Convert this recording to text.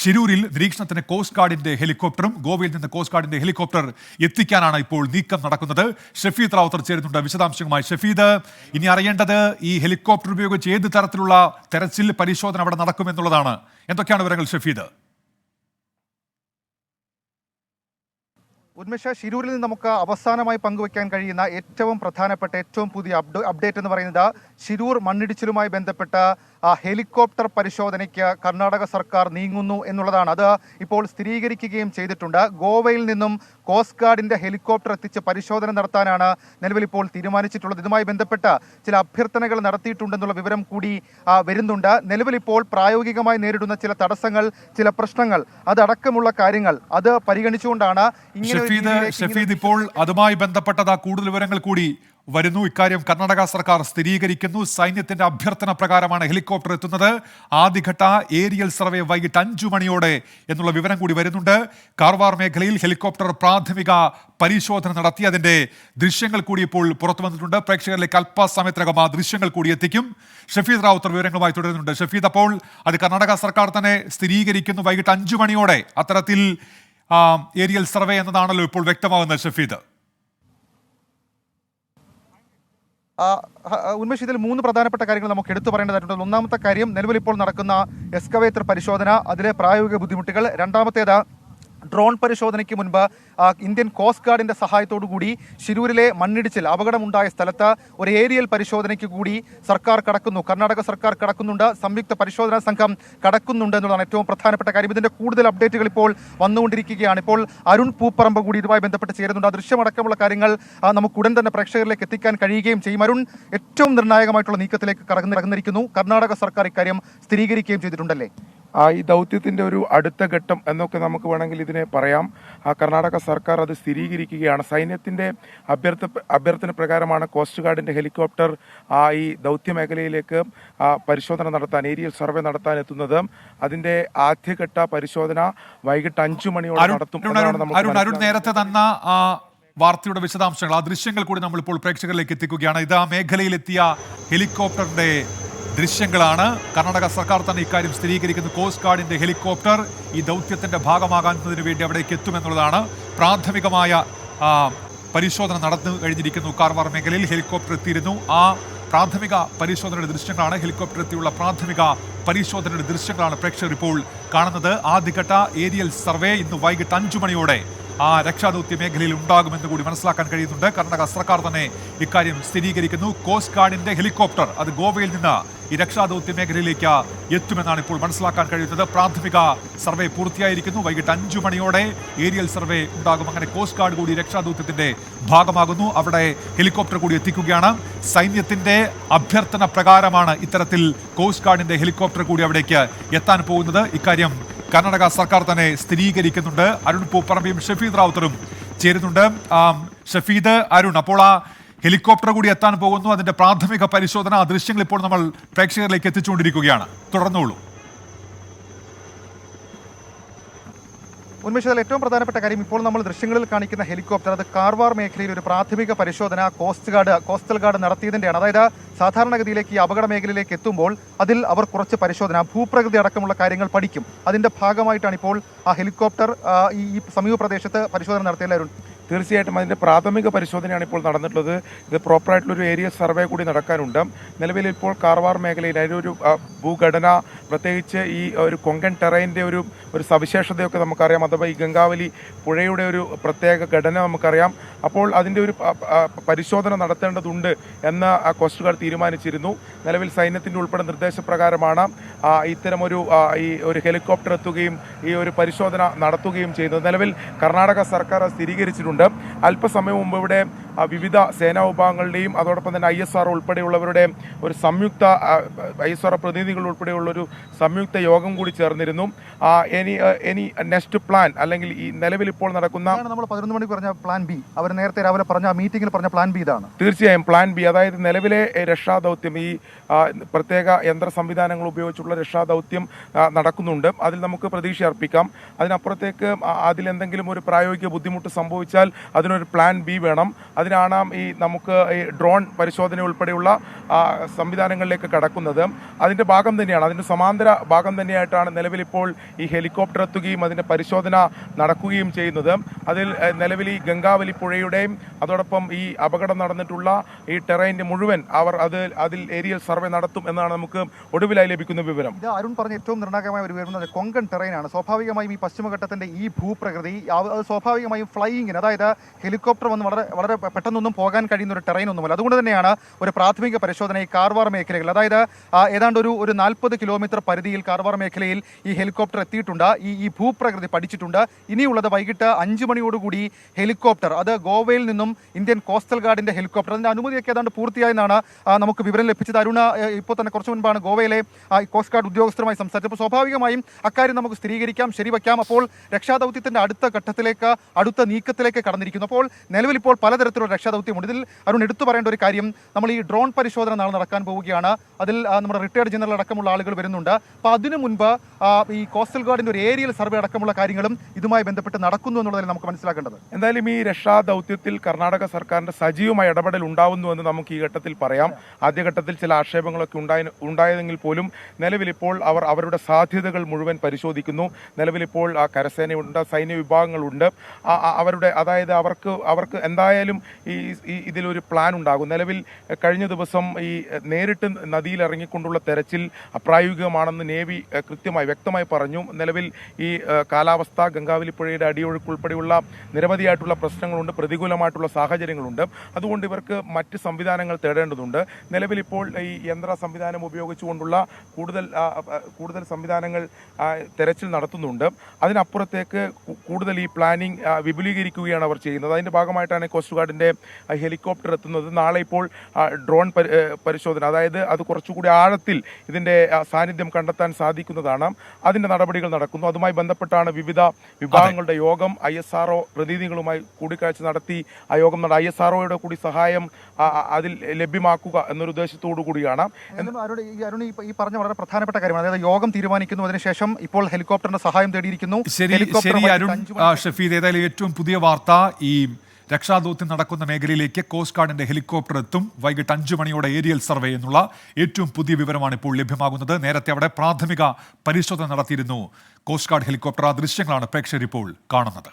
ഷിരൂരിൽ നിരീക്ഷണത്തിന് കോസ്റ്റ് ഗാർഡിന്റെ ഹെലികോപ്റ്ററും ഗോവയിൽ നിന്ന് കോസ്റ്റ് ഗാർഡിന്റെ ഹെലികോപ്റ്റർ എത്തിക്കാനാണ് ഇപ്പോൾ നീക്കം നടക്കുന്നത്. ഷഫീദ് റാവുത്തർ ചേരുന്നുണ്ട് വിശദാംശങ്ങളുമായി. ഷഫീദ്, ഇനി അറിയേണ്ടത് ഈ ഹെലികോപ്റ്റർ ഉപയോഗിച്ച് ഏത് തരത്തിലുള്ള തെരച്ചിൽ പരിശോധന അവിടെ നടക്കുമെന്നുള്ളതാണ്. എന്തൊക്കെയാണ് വിവരങ്ങൾ ഷഫീദ്? ഉന്മേഷ, ഷിരൂരിൽ നിന്ന് നമുക്ക് അവസാനമായി പങ്കുവയ്ക്കാൻ കഴിയുന്ന ഏറ്റവും പ്രധാനപ്പെട്ട ഏറ്റവും പുതിയ അപ്ഡേറ്റ് എന്ന് പറയുന്നത് ഷിരൂർ മണ്ണിടിച്ചിലുമായി ബന്ധപ്പെട്ട ഹെലികോപ്റ്റർ പരിശോധനയ്ക്ക് കർണാടക സർക്കാർ നീങ്ങുന്നു എന്നുള്ളതാണ്. അത് ഇപ്പോൾ സ്ഥിരീകരിക്കുകയും ചെയ്തിട്ടുണ്ട്. ഗോവയിൽ നിന്നും കോസ്റ്റ് ഗാർഡിന്റെ ഹെലികോപ്റ്റർ എത്തിച്ച് പരിശോധന നടത്താനാണ് നിലവിൽ ഇപ്പോൾ തീരുമാനിച്ചിട്ടുള്ളത്. ഇതുമായി ബന്ധപ്പെട്ട് ചില അഭ്യർത്ഥനകൾ നടത്തിയിട്ടുണ്ടെന്നുള്ള വിവരം കൂടി വരുന്നുണ്ട്. നിലവിൽ ഇപ്പോൾ പ്രായോഗികമായി നേരിടുന്ന ചില തടസ്സങ്ങൾ, ചില പ്രശ്നങ്ങൾ, അതടക്കമുള്ള കാര്യങ്ങൾ അത് പരിഗണിച്ചുകൊണ്ടാണ് ഷഫീദ് ഇപ്പോൾ അതുമായി ബന്ധപ്പെട്ട കൂടുതൽ വിവരങ്ങൾ കൂടി വരുന്നു. ഇക്കാര്യം കർണാടക സർക്കാർ സ്ഥിരീകരിക്കുന്നു. സൈന്യത്തിന്റെ അഭ്യർത്ഥന പ്രകാരമാണ് ഹെലികോപ്റ്റർ എത്തുന്നത്. ആദ്യഘട്ട ഏരിയൽ സർവേ വൈകിട്ട് 5 മണിയോടെ എന്നുള്ള വിവരം കൂടി വരുന്നുണ്ട്. കാർവാർ മേഖലയിൽ ഹെലികോപ്റ്റർ പ്രാഥമിക പരിശോധന നടത്തി. അതിന്റെ ദൃശ്യങ്ങൾ കൂടി ഇപ്പോൾ പുറത്തു വന്നിട്ടുണ്ട്. പ്രേക്ഷകരിലേക്ക് അല്പസമയത്തിനകം ആ ദൃശ്യങ്ങൾ കൂടി എത്തിക്കും. ഷഫീദ് റാവുത്തർ വിവരങ്ങളുമായി തുടരുന്നുണ്ട്. ഷഫീദ്, അപ്പോൾ അത് കർണാടക സർക്കാർ തന്നെ സ്ഥിരീകരിക്കുന്നു. വൈകിട്ട് 5 മണിയോടെ അത്തരത്തിൽ ഏരിയൽ സർവേ എന്നതാണല്ലോ ഇപ്പോൾ വ്യക്തമാകുന്നത്. ഷഫീദ്, ഉന്മേഷ്, ഇതിൽ 3 പ്രധാനപ്പെട്ട കാര്യങ്ങൾ നമുക്ക് എടുത്തു പറയേണ്ടതായിട്ടുണ്ട്. ഒന്നാമത്തെ കാര്യം, നിലവിൽ ഇപ്പോൾ നടക്കുന്ന എക്സ്കവേറ്റർ പരിശോധന, അതിലെ പ്രായോഗിക ബുദ്ധിമുട്ടുകൾ. രണ്ടാമത്തേത്, ഡ്രോൺ പരിശോധനയ്ക്ക് മുൻപ് ഇന്ത്യൻ കോസ്റ്റ് ഗാർഡിന്റെ സഹായത്തോടു കൂടി ഷിരൂരിലെ മണ്ണിടിച്ചിൽ അപകടമുണ്ടായ സ്ഥലത്ത് ഒരു ഏരിയൽ പരിശോധനയ്ക്ക് കൂടി സർക്കാർ കടക്കുന്നു, കർണാടക സർക്കാർ കടക്കുന്നുണ്ട്, സംയുക്ത പരിശോധനാ സംഘം കടക്കുന്നുണ്ട് എന്നുള്ളതാണ് ഏറ്റവും പ്രധാനപ്പെട്ട കാര്യം. ഇതിന്റെ കൂടുതൽ അപ്ഡേറ്റുകൾ ഇപ്പോൾ വന്നുകൊണ്ടിരിക്കുകയാണ്. ഇപ്പോൾ അരുൺ പൂപ്പറമ്പ് കൂടി ഇതുമായി ബന്ധപ്പെട്ട് ചേരുന്നുണ്ട്. ആ ദൃശ്യമടക്കമുള്ള കാര്യങ്ങൾ നമുക്ക് ഉടൻ തന്നെ പ്രേക്ഷകരിലേക്ക് എത്തിക്കാൻ കഴിയുകയും ചെയ്യും. അരുൺ, ഏറ്റവും നിർണായകമായിട്ടുള്ള നീക്കത്തിലേക്ക് കടന്നിരിക്കുന്നു. കർണാടക സർക്കാർ ഇക്കാര്യം സ്ഥിരീകരിക്കുകയും ചെയ്തിട്ടുണ്ടല്ലേ? ഈ ദൗത്യത്തിന്റെ ഒരു അടുത്ത ഘട്ടം എന്നൊക്കെ നമുക്ക് വേണമെങ്കിൽ ഇതിനെ പറയാം. കർണാടക സർക്കാർ അത് സ്ഥിരീകരിക്കുകയാണ്. സൈന്യത്തിന്റെ അഭ്യർത്ഥന പ്രകാരമാണ് കോസ്റ്റ് ഗാർഡിന്റെ ഹെലികോപ്റ്റർ ഈ ദൗത്യ മേഖലയിലേക്ക് പരിശോധന നടത്താൻ, ഏരിയൽ സർവേ നടത്താൻ എത്തുന്നത്. അതിന്റെ ആദ്യഘട്ട പരിശോധന വൈകിട്ട് 5 മണിയോടെ നടത്തും. അരുൺ നേരത്തെ തന്ന വാർത്തയുടെ വിശദാംശങ്ങൾ, ആ ദൃശ്യങ്ങൾ കൂടി നമ്മളിപ്പോൾ പ്രേക്ഷകരിലേക്ക് എത്തിക്കുകയാണ്. ഇത് ആ മേഖലയിലെത്തിയ ഹെലികോപ്റ്ററിന്റെ ദൃശ്യങ്ങളാണ്. കർണാടക സർക്കാർ തന്നെ ഇക്കാര്യം സ്ഥിരീകരിക്കുന്നു. കോസ്റ്റ് ഗാർഡിന്റെ ഹെലികോപ്റ്റർ ഈ ദൗത്യത്തിന്റെ ഭാഗമാകാവുന്നതിന് വേണ്ടി അവിടേക്ക് എത്തുമെന്നുള്ളതാണ്. പ്രാഥമികമായ പരിശോധന നടന്നു കഴിഞ്ഞിരിക്കുന്നു. കാർവാർ മേഖലയിൽ ഹെലികോപ്റ്റർ എത്തിയിരുന്നു. ആ പ്രാഥമിക പരിശോധനയുടെ ദൃശ്യങ്ങളാണ്, ഹെലികോപ്റ്റർ എത്തിയുള്ള പ്രാഥമിക പരിശോധനയുടെ ദൃശ്യങ്ങളാണ് പ്രേക്ഷകർ ഇപ്പോൾ കാണുന്നത്. ആദ്യഘട്ട ഏരിയൽ സർവേ ഇന്ന് വൈകിട്ട് 5 മണിയോടെ ആ രക്ഷാദൗത്യ മേഖലയിൽ ഉണ്ടാകുമെന്ന് കൂടി മനസ്സിലാക്കാൻ കഴിയുന്നുണ്ട്. കർണാടക സർക്കാർ തന്നെ ഇക്കാര്യം സ്ഥിരീകരിക്കുന്നു. കോസ്റ്റ് ഗാർഡിന്റെ ഹെലികോപ്റ്റർ അത് ഗോവയിൽ നിന്ന് ഈ രക്ഷാദൗത്യ മേഖലയിലേക്ക് എത്തുമെന്നാണ് ഇപ്പോൾ മനസ്സിലാക്കാൻ കഴിയുന്നത്. പ്രാഥമിക സർവേ പൂർത്തിയായിരിക്കുന്നു. വൈകിട്ട് 5 മണിയോടെ ഏരിയൽ സർവേ ഉണ്ടാകും. അങ്ങനെ കോസ്റ്റ് ഗാർഡ് കൂടി രക്ഷാദൗത്യത്തിന്റെ ഭാഗമാകുന്നു. അവിടെ ഹെലികോപ്റ്റർ കൂടി എത്തിക്കുകയാണ്. സൈന്യത്തിന്റെ അഭ്യർത്ഥന പ്രകാരമാണ് ഇത്തരത്തിൽ കോസ്റ്റ് ഗാർഡിന്റെ ഹെലികോപ്റ്റർ കൂടി അവിടേക്ക് എത്താൻ പോകുന്നത്. ഇക്കാര്യം കർണാടക സർക്കാർ തന്നെ സ്ഥിരീകരിക്കുന്നുണ്ട്. അരുൺ പൂപ്പറമ്പിയും ഷഫീദ് റാവുത്തറും ചേരുന്നുണ്ട്. ഷഫീദ്, അരുൺ, അപ്പോൾ ആ ഹെലികോപ്റ്റർ കൂടി എത്താൻ പോകുന്നു. അതിന്റെ പ്രാഥമിക പരിശോധന, ആ ദൃശ്യങ്ങൾ ഇപ്പോൾ നമ്മൾ പ്രേക്ഷകരിലേക്ക് എത്തിച്ചുകൊണ്ടിരിക്കുകയാണ്. തുടർന്നോളൂ. ഉന്മേഷത്തിൽ ഏറ്റവും പ്രധാനപ്പെട്ട കാര്യം, ഇപ്പോൾ നമ്മൾ ദൃശ്യങ്ങളിൽ കാണിക്കുന്ന ഹെലികോപ്റ്റർ അത് കാർവാർ മേഖലയിൽ ഒരു പ്രാഥമിക പരിശോധന കോസ്റ്റൽ ഗാർഡ് നടത്തിയതിൻ്റെയാണ്. അതായത് സാധാരണഗതിയിലേക്ക് ഈ അപകട മേഖലയിലേക്ക് എത്തുമ്പോൾ അതിൽ അവർ കുറച്ച് പരിശോധന, ഭൂപ്രകൃതി അടക്കമുള്ള കാര്യങ്ങൾ പഠിക്കും. അതിന്റെ ഭാഗമായിട്ടാണ് ഇപ്പോൾ ആ ഹെലികോപ്റ്റർ ഈ സമീപ പ്രദേശത്ത് പരിശോധന നടത്തിയല്ലായിരുന്നു. തീർച്ചയായിട്ടും അതിൻ്റെ പ്രാഥമിക പരിശോധനയാണ് ഇപ്പോൾ നടന്നിട്ടുള്ളത്. ഇത് പ്രോപ്പറായിട്ടുള്ളൊരു ഏരിയ സർവേ കൂടി നടക്കാനുണ്ട്. നിലവിൽ ഇപ്പോൾ കാർവാർ മേഖലയിൽ അതിലൊരു ഭൂഘടന, പ്രത്യേകിച്ച് ഈ ഒരു കൊങ്കൺ ടെറൈൻ്റെ ഒരു സവിശേഷതയൊക്കെ നമുക്കറിയാം. അഥവാ ഈ ഗംഗാവലി പുഴയുടെ ഒരു പ്രത്യേക ഘടന നമുക്കറിയാം. അപ്പോൾ അതിൻ്റെ ഒരു പരിശോധന നടത്തേണ്ടതുണ്ട് എന്ന് കോസ്റ്റ് ഗാർഡ് തീരുമാനിച്ചിരുന്നു. നിലവിൽ സൈന്യത്തിൻ്റെ ഉൾപ്പെടെ നിർദ്ദേശപ്രകാരമാണ് ഇത്തരമൊരു ഈ ഒരു ഹെലികോപ്റ്റർ എത്തുകയും ഈ ഒരു പരിശോധന നടത്തുകയും ചെയ്യുന്നത്. നിലവിൽ കർണാടക സർക്കാർ സ്ഥിരീകരിച്ചിട്ടുണ്ട്. അല്പസമയം മുമ്പ് ഇവിടെ വിവിധ സേനാ വിഭാഗങ്ങളുടെയും അതോടൊപ്പം തന്നെ ISR ഉൾപ്പെടെയുള്ളവരുടെ ഒരു സംയുക്ത ISR പ്രതിനിധികൾ ഉൾപ്പെടെയുള്ളൊരു സംയുക്ത യോഗം കൂടി ചേർന്നിരുന്നു. ഇനി നെക്സ്റ്റ് പ്ലാൻ, അല്ലെങ്കിൽ ഈ നിലവിൽ ഇപ്പോൾ നടക്കുന്ന നമ്മൾ 11 മണിക്ക് പറഞ്ഞ പ്ലാൻ ബി, അവർ നേരത്തെ രാവിലെ പറഞ്ഞ മീറ്റിംഗിൽ പറഞ്ഞ പ്ലാൻ ബി ഇതാണ്. തീർച്ചയായും പ്ലാൻ ബി, അതായത് നിലവിലെ രക്ഷാദൗത്യം, ഈ പ്രത്യേക യന്ത്ര സംവിധാനങ്ങൾ ഉപയോഗിച്ചുള്ള രക്ഷാദൗത്യം നടക്കുന്നുണ്ട്. അതിൽ നമുക്ക് പ്രതീക്ഷ അർപ്പിക്കാം. അതിനപ്പുറത്തേക്ക് അതിലെന്തെങ്കിലും ഒരു പ്രായോഗിക ബുദ്ധിമുട്ട് സംഭവിച്ചാൽ അതിനൊരു പ്ലാൻ ബി വേണം. അതിനാണ് ഈ നമുക്ക് ഈ ഡ്രോൺ പരിശോധന ഉൾപ്പെടെയുള്ള സംവിധാനങ്ങളിലേക്ക് കടക്കുന്നത്. അതിൻ്റെ ഭാഗം തന്നെയാണ്, അതിൻ്റെ സമാന്തര ഭാഗം തന്നെയായിട്ടാണ് നിലവിലിപ്പോൾ ഈ ഹെലികോപ്റ്റർ എത്തുകയും അതിൻ്റെ പരിശോധന നടക്കുകയും ചെയ്യുന്നത്. അതിൽ നിലവിൽ ഈ ഗംഗാവലി പുഴയുടെയും അതോടൊപ്പം ഈ അപകടം നടന്നിട്ടുള്ള ഈ ടെറൈൻ്റെ മുഴുവൻ അതിൽ ഏരിയൽ സർവേ നടത്തും എന്നാണ് നമുക്ക് ഒടുവിലായി ലഭിക്കുന്ന വിവരം. ഇത് അരുൺ പറഞ്ഞ ഏറ്റവും നിർണായകമായ ഒരു വിവരം കൊങ്കൺ ടെറൈനാണ്. സ്വാഭാവികമായും ഈ പശ്ചിമഘട്ടത്തിന്റെ ഈ ഭൂപ്രകൃതി അത് സ്വാഭാവികമായും ഫ്ലൈയിങ്ങിന്, അതായത് ഹെലികോപ്റ്റർ വന്ന് വളരെ പെട്ടെന്നൊന്നും പോകാൻ കഴിയുന്ന ഒരു ടെറൈൻ ഒന്നുമല്ല. അതുകൊണ്ട് തന്നെയാണ് ഒരു പ്രാഥമിക പരിശോധന ഈ കാർവാർ മേഖലകൾ, അതായത് ഏതാണ്ട് ഒരു 40 കിലോമീറ്റർ പരിധിയിൽ കാർവാർ മേഖലയിൽ ഈ ഹെലികോപ്റ്റർ എത്തിയിട്ടുണ്ട്. ഈ ഭൂപ്രകൃതി പഠിച്ചിട്ടുണ്ട്. ഇനിയുള്ളത് വൈകിട്ട് 5 മണിയോടുകൂടി ഹെലികോപ്റ്റർ, അത് ഗോവയിൽ നിന്നും ഇന്ത്യൻ കോസ്റ്റൽ ഗാർഡിന്റെ ഹെലികോപ്റ്റർ, അതിന്റെ അനുമതിയൊക്കെ ഏതാണ്ട് പൂർത്തിയായെന്നാണ് നമുക്ക് വിവരം ലഭിച്ചത്. അരുണ ഇപ്പോൾ തന്നെ കുറച്ച് മുൻപാണ് ഗോവയിലെ കോസ്റ്റ് ഗാർഡ് ഉദ്യോഗസ്ഥരുമായി സംസാരിച്ചപ്പോൾ സ്വാഭാവികമായും അക്കാര്യം നമുക്ക് സ്ഥിരീകരിക്കാം, ശരിവയ്ക്കാം. അപ്പോൾ രക്ഷാദൗത്യത്തിന്റെ അടുത്ത നീക്കത്തിലേക്ക് കടന്നിരിക്കുന്നു. അപ്പോൾ നിലവിൽ ഇപ്പോൾ പലതരത്തിലുള്ള രക്ഷാദൗത്യമുണ്ട്. ഇതിൽ അരുൺ എടുത്തു പറയേണ്ട ഒരു കാര്യം, നമ്മൾ ഈ ഡ്രോൺ പരിശോധന നാളെ നടക്കാൻ പോവുകയാണ്. അതിൽ നമ്മുടെ റിട്ടയർഡ് ജനറൽ അടക്കമുള്ള ആളുകൾ വരുന്നുണ്ട്. അപ്പോൾ അതിനു മുൻപ് ഈ കോസ്റ്റൽ ഗാർഡിന്റെ ഒരു ഏരിയൽ സർവേ അടക്കമുള്ള കാര്യങ്ങളും ഇതുമായി ബന്ധപ്പെട്ട് നടക്കുന്നു എന്നുള്ളതിൽ നമുക്ക് മനസ്സിലാക്കേണ്ടത്. എന്തായാലും ഈ രക്ഷാദൗത്യത്തിൽ കർണാടക സർക്കാരിന്റെ സജീവമായ ഇടപെടൽ ഉണ്ടാവുന്നുവെന്ന് നമുക്ക് ഈ ഘട്ടത്തിൽ പറയാം. ആദ്യഘട്ടത്തിൽ ചില ആക്ഷേപങ്ങളൊക്കെ ഉണ്ടായതെങ്കിൽ പോലും നിലവിലിപ്പോൾ അവർ അവരുടെ സാധ്യതകൾ മുഴുവൻ പരിശോധിക്കുന്നു. നിലവിലിപ്പോൾ കരസേനയുണ്ട്, സൈന്യ വിഭാഗങ്ങളുണ്ട്. അതായത് അവർക്ക് എന്തായാലും ഇതിലൊരു പ്ലാൻ ഉണ്ടാകും. നിലവിൽ കഴിഞ്ഞ ദിവസം ഈ നേരിട്ട് നദിയിൽ ഇറങ്ങിക്കൊണ്ടുള്ള തെരച്ചിൽ അപ്രായോഗികമാണെന്ന് നേവി കൃത്യമായി വ്യക്തമായി പറഞ്ഞു. നിലവിൽ ഈ കാലാവസ്ഥ, ഗംഗാവലി പുഴയുടെ അടിയൊഴുക്ക് ഉൾപ്പെടെയുള്ള നിരവധിയായിട്ടുള്ള പ്രശ്നങ്ങളുണ്ട്, പ്രതികൂലമായിട്ടുള്ള സാഹചര്യങ്ങളുണ്ട്. അതുകൊണ്ട് ഇവർക്ക് മറ്റ് സംവിധാനങ്ങൾ തേടേണ്ടതുണ്ട്. നിലവിലിപ്പോൾ ഈ യന്ത്ര സംവിധാനം ഉപയോഗിച്ചുകൊണ്ടുള്ള കൂടുതൽ സംവിധാനങ്ങൾ തെരച്ചിൽ നടത്തുന്നുണ്ട്. അതിനപ്പുറത്തേക്ക് കൂടുതൽ ഈ പ്ലാനിംഗ് വിപുലീകരിക്കുകയാണ് അവർ ചെയ്യുന്നത്. അതിൻ്റെ ഭാഗമായിട്ടാണ് കോസ്റ്റ് ഗാർഡിൻ്റെ ഹെലികോപ്റ്റർ എത്തുന്നത്. നാളെ ഇപ്പോൾ ഡ്രോൺ പരിശോധന, അതായത് അത് കുറച്ചുകൂടി ആഴത്തിൽ ഇതിൻ്റെ സാന്നിധ്യം കണ്ടെത്താൻ സാധിക്കുന്നതാണ്. അതിൻ്റെ നടപടികൾ നടക്കുന്നു. അതുമായി ബന്ധപ്പെട്ടാണ് വിവിധ വിഭാഗങ്ങളുടെ യോഗം. ISRO പ്രതിനിധികളുമായി കൂടിക്കാഴ്ച നടത്തി ആ യോഗം ISROയുടെ കൂടി സഹായം അതിൽ ലഭ്യമാക്കുക എന്നൊരു ഉദ്ദേശത്തോടു കൂടിയാണ്. അരുൺ ഈ പറഞ്ഞ വളരെ പ്രധാനപ്പെട്ട കാര്യമാണ്. അതായത് യോഗം തീരുമാനിക്കുന്നു, അതിനുശേഷം ഇപ്പോൾ ഹെലികോപ്റ്ററിന്റെ സഹായം തേടിയിരിക്കുന്നു. ശരി അരുൺ ഷഫീദ്, ഏതായാലും ഏറ്റവും പുതിയ വാർത്ത, ഈ രക്ഷാദൗത്യം നടക്കുന്ന മേഖലയിലേക്ക് കോസ്റ്റ് ഗാർഡിന്റെ ഹെലികോപ്റ്റർ എത്തും. വൈകിട്ട് 5 മണിയോടെ ഏരിയൽ സർവേ എന്നുള്ള ഏറ്റവും പുതിയ വിവരമാണ് ഇപ്പോൾ ലഭ്യമാകുന്നത്. നേരത്തെ അവിടെ പ്രാഥമിക പരിശോധന നടത്തിയിരുന്നു കോസ്റ്റ് ഗാർഡ് ഹെലികോപ്റ്റർ. ആ ദൃശ്യങ്ങളാണ് പ്രേക്ഷകർ ഇപ്പോൾ കാണുന്നത്.